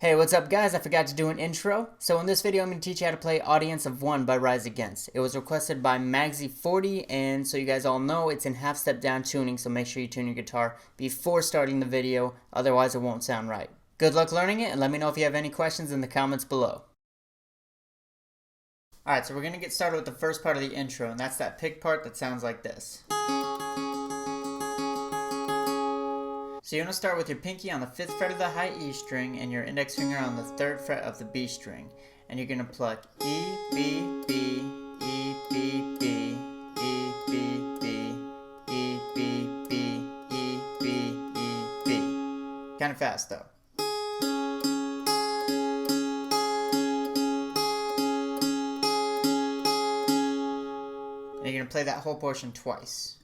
Hey, what's up guys? I forgot to do an intro. So in this video I'm going to teach you how to play Audience of One by Rise Against. It was requested by Magsy40, and so you guys all know it's in half step down tuning, so make sure you tune your guitar before starting the video, otherwise it won't sound right. Good luck learning it, and let me know if you have any questions in the comments below. Alright, so we're going to get started with the first part of the intro, and that's that pick part that sounds like this. So you're going to start with your pinky on the 5th fret of the high E string and your index finger on the 3rd fret of the B string. And you're going to pluck E, B, B, E, B, B, E, B, B, E, B, B, E, B, E, B. Kind of fast though. And you're going to play that whole portion twice.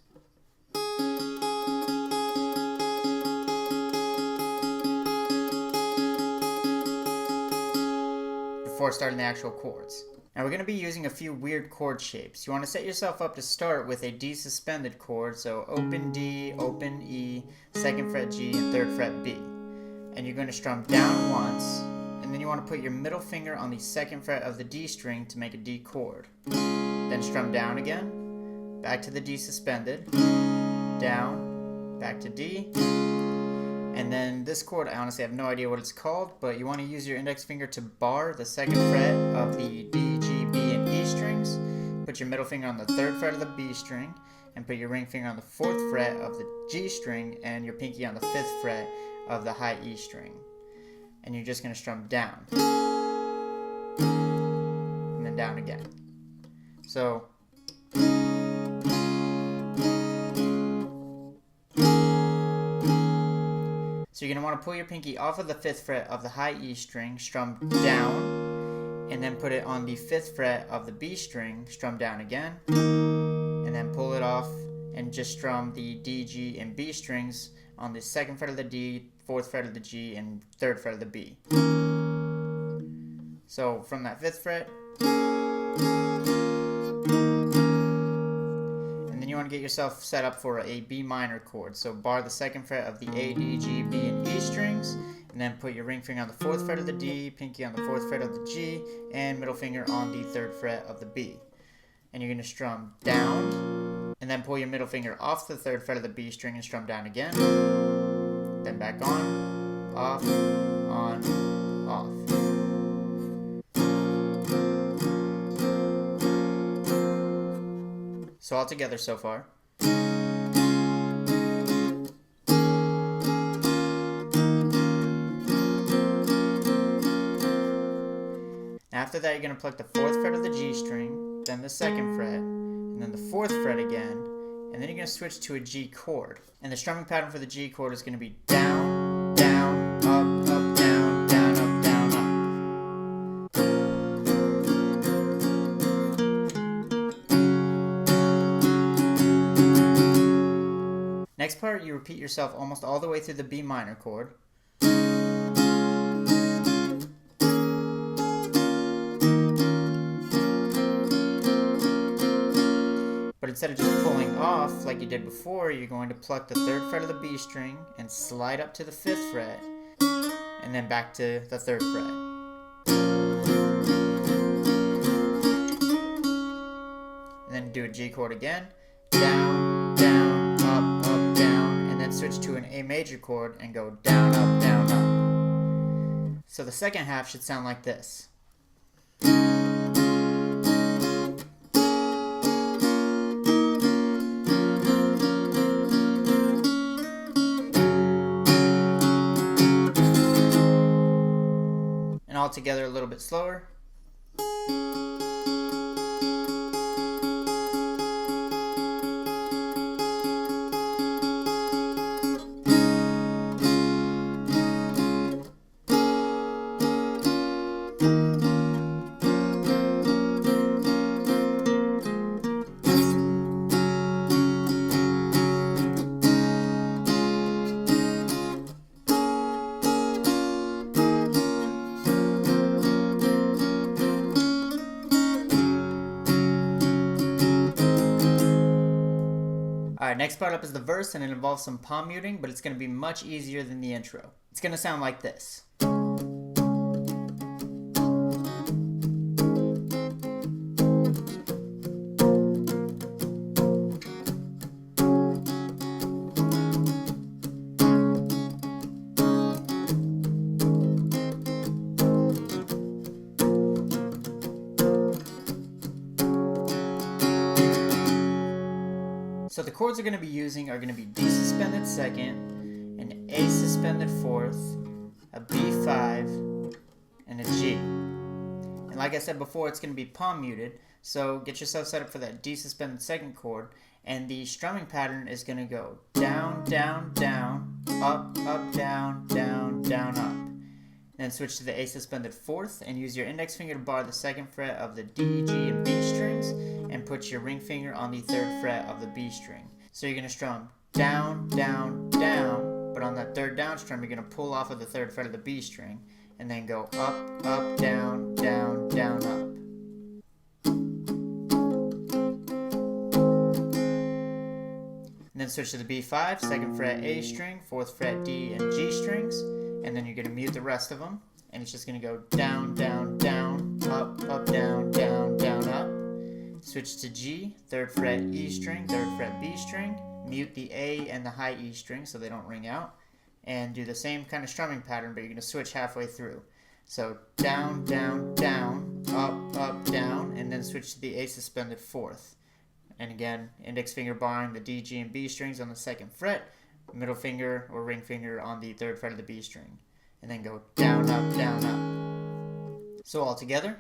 Before starting the actual chords. Now we're going to be using a few weird chord shapes. You want to set yourself up to start with a D suspended chord, so open D, open E, 2nd fret G, and 3rd fret B. And you're going to strum down once, and then you want to put your middle finger on the 2nd fret of the D string to make a D chord. Then strum down again, back to the D suspended, down, back to D. And then this chord, I honestly have no idea what it's called, but you want to use your index finger to bar the 2nd fret of the D, G, B, and E strings. Put your middle finger on the 3rd fret of the B string, and put your ring finger on the 4th fret of the G string, and your pinky on the 5th fret of the high E string. And you're just going to strum down. And then down again. So So you're going to want to pull your pinky off of the 5th fret of the high E string, strum down, and then put it on the 5th fret of the B string, strum down again, and then pull it off and just strum the D, G, and B strings on the 2nd fret of the D, 4th fret of the G, and 3rd fret of the B. So from that 5th fret, you want to get yourself set up for a B minor chord. So bar the 2nd fret of the A, D, G, B, and E strings, and then put your ring finger on the 4th fret of the D, pinky on the 4th fret of the G, and middle finger on the 3rd fret of the B. And you're going to strum down, and then pull your middle finger off the 3rd fret of the B string and strum down again. Then back on, off, on, off. So all together so far. After that, you're going to pluck the 4th fret of the G string, then the 2nd fret, and then the 4th fret again, and then you're going to switch to a G chord. And the strumming pattern for the G chord is going to be down, down, up, up, down, down, up, down, up. Next part, you repeat yourself almost all the way through the B minor chord. But instead of just pulling off like you did before, you're going to pluck the 3rd fret of the B string and slide up to the 5th fret, and then back to the 3rd fret. And then do a G chord again, down, down, up, up, down, and then switch to an A major chord and go down, up, down, up. So the second half should sound like this. And all together a little bit slower. Alright, next part up is the verse, and it involves some palm muting, but it's going to be much easier than the intro. It's going to sound like this. chords we're going to be using are going to be D suspended second, an A suspended fourth, a B5, and a G. And like I said before, it's going to be palm muted, so get yourself set up for that D suspended second chord, and the strumming pattern is going to go down, down, down, up, up, down, down, down, up. Then switch to the A suspended fourth and use your index finger to bar the second fret of the D, G, and B strings, and put your ring finger on the third fret of the B string. So you're going to strum down, down, down, but on that third down strum you're going to pull off of the third fret of the B string, and then go up, up, down, down, down, up. And then switch to the B5, second fret A string, fourth fret D and G strings, and then you're going to mute the rest of them, and it's just going to go down, down, down, up, up, down, down, down, up. Switch to G, third fret E string, third fret B string, mute the A and the high E string so they don't ring out, and do the same kind of strumming pattern, but you're going to switch halfway through. So down, down, down, up, up, down, and then switch to the A suspended fourth. And again, index finger barring the D, G, and B strings on the second fret, middle finger or ring finger on the third fret of the B string, and then go down, up, down, up. So all together.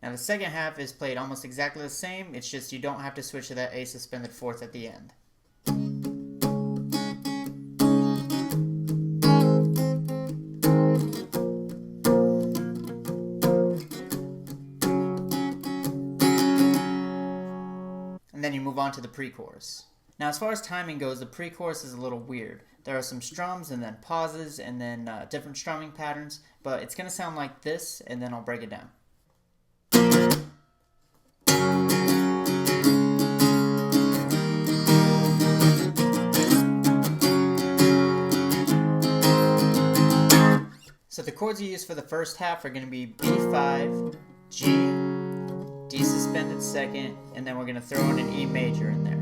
Now the second half is played almost exactly the same, it's just you don't have to switch to that A suspended fourth at the end. And then you move on to the pre-chorus. Now as far as timing goes, the pre-chorus is a little weird. There are some strums and then pauses and then different strumming patterns, but it's going to sound like this, and then I'll break it down. So the chords you use for the first half are going to be B5, G, D suspended second, and then we're going to throw in an E major in there.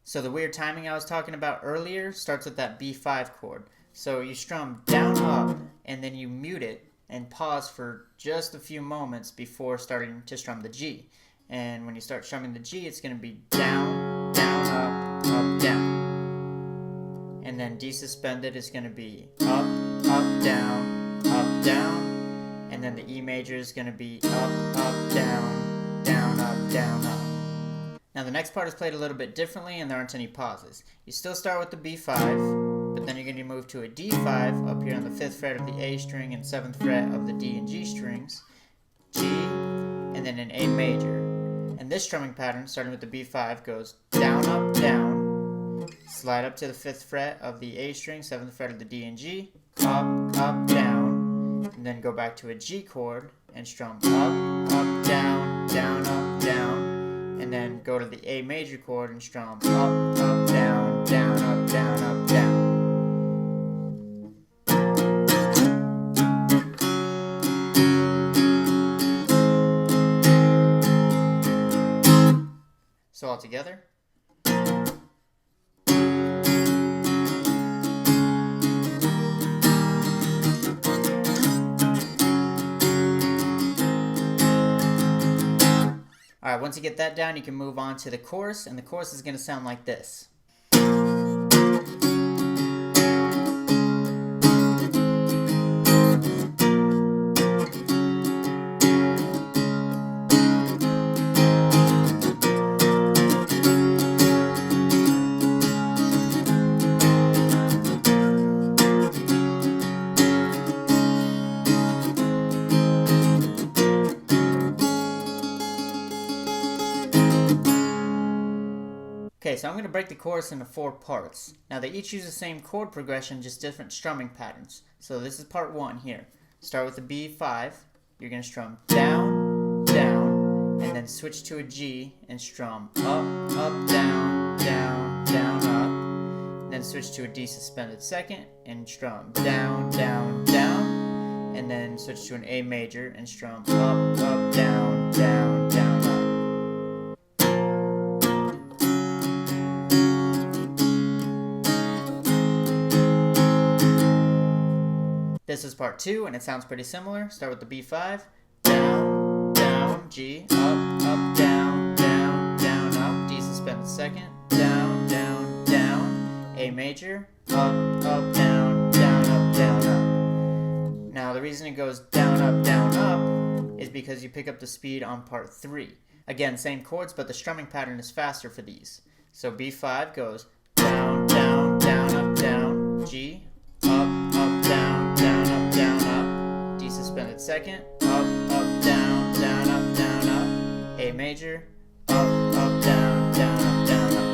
So the weird timing I was talking about earlier starts with that B5 chord. So you strum down, up, and then you mute it and pause for just a few moments before starting to strum the G. And when you start strumming the G, it's going to be down, down, up, up, down. And then D suspended is going to be up, up, down, up, down. And then the E major is going to be up, up, down, down, up, down, up. Now the next part is played a little bit differently, and there aren't any pauses. You still start with the B5, but then you're going to move to a D5 up here on the 5th fret of the A string and 7th fret of the D and G strings, G, and then an A major. And this strumming pattern, starting with the B5, goes down, up, down, slide up to the 5th fret of the A string, 7th fret of the D and G, up, up, down, and then go back to a G chord and strum up, up, down, down, up, down, and then go to the A major chord and strum up, up, down, down, up, down, up, down. So all together. Alright, once you get that down, you can move on to the chorus, and the chorus is going to sound like this. Okay, so I'm going to break the chorus into 4 parts. Now they each use the same chord progression, just different strumming patterns. So this is part 1 here. Start with the B5, you're going to strum down, down, and then switch to a G and strum up, up, down, down, down, up. Then switch to a D suspended second and strum down, down, down. And then switch to an A major and strum up, up, down, down, down, up. part 2, and it sounds pretty similar. Start with the B5. Down, down, G, up, up, down, down, down, up. D suspended second. Down, down, down. A major. Up, up, down, down, up, down, up. Now the reason it goes down, up is because you pick up the speed on part 3. Again, same chords, but the strumming pattern is faster for these. So B5 goes down, down, down, up, down. G, up, up, down, down, up, down, up. D suspended second. Up, up, down, down, up, down, up. A major. Up, up, down, down, up, down, up.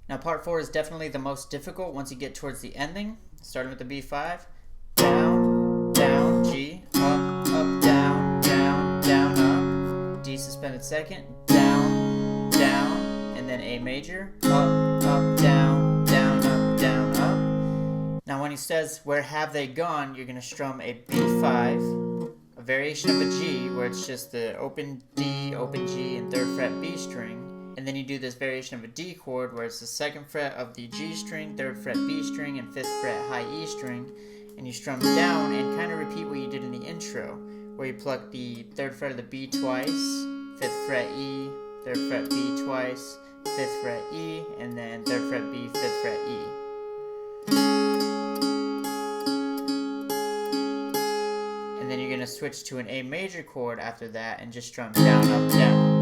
Now part 4 is definitely the most difficult once you get towards the ending. Starting with the B5. Down, down, G, up, up, down, down, down, up. D suspended second. Down, down, and then A major. Up, up, down, down, up, down, up. Now when he says, where have they gone, you're going to strum a B5, a variation of a G, where it's just the open D, open G, and 3rd fret B string. And then you do this variation of a D chord where it's the 2nd fret of the G string, 3rd fret B string, and 5th fret high E string. And you strum down and kind of repeat what you did in the intro, where you pluck the 3rd fret of the B twice, 5th fret E, 3rd fret B twice, 5th fret E, and then 3rd fret B, 5th fret E. And then you're going to switch to an A major chord after that and just strum down, up, down.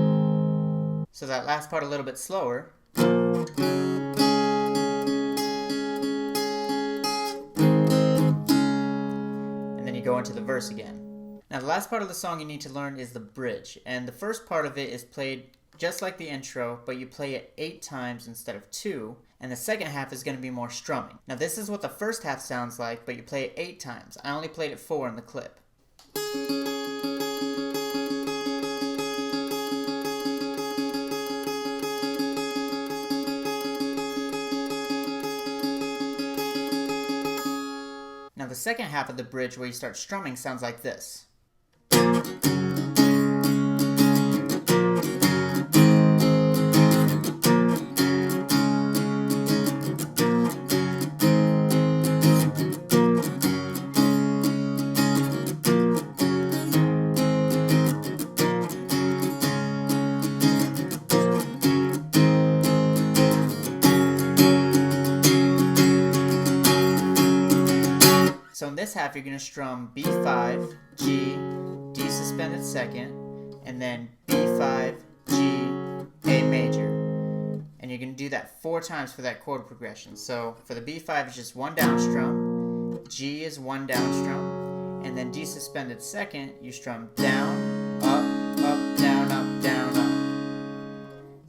So that last part a little bit slower. And then you go into the verse again. Now the last part of the song you need to learn is the bridge. And the first part of it is played just like the intro, but you play it 8 times instead of 2. And the second half is going to be more strumming. Now this is what the first half sounds like, but you play it 8 times. I only played it 4 in the clip. Now the second half of the bridge where you start strumming sounds like this. So in this half, you're going to strum B5, G, D suspended second, and then B5, G, A major. And you're going to do that 4 times for that chord progression. So for the B5, it's just 1 down strum, G is 1 down strum, and then D suspended second, you strum down, up, down, up, down, up.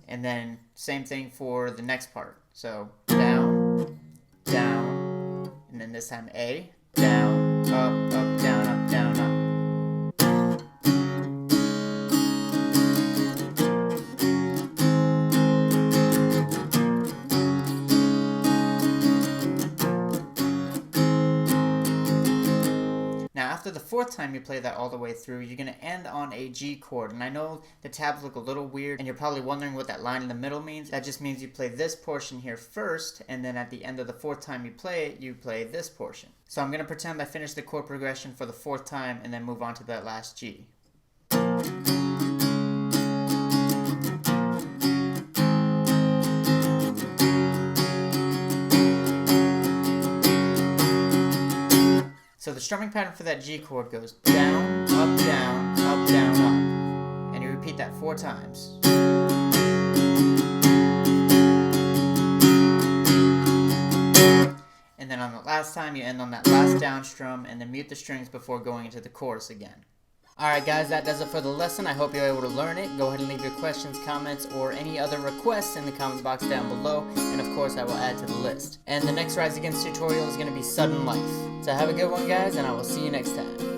And then same thing for the next part. So down, down, and then this time A. Down, up, down, up, down, up. Now after the 4th time you play that all the way through, you're going to end on a G chord. And I know the tabs look a little weird, and you're probably wondering what that line in the middle means. That just means you play this portion here first, and then at the end of the 4th time you play it, you play this portion. So I'm going to pretend I finished the chord progression for the 4th time and then move on to that last G. So the strumming pattern for that G chord goes down, up, down, up, down, up. And you repeat that 4 times. And then on the last time, you end on that last down strum and then mute the strings before going into the chorus again. Alright guys, that does it for the lesson. I hope you're able to learn it. Go ahead and leave your questions, comments, or any other requests in the comment box down below. And of course, I will add to the list. And the next Rise Against tutorial is going to be Sudden Life. So have a good one guys, and I will see you next time.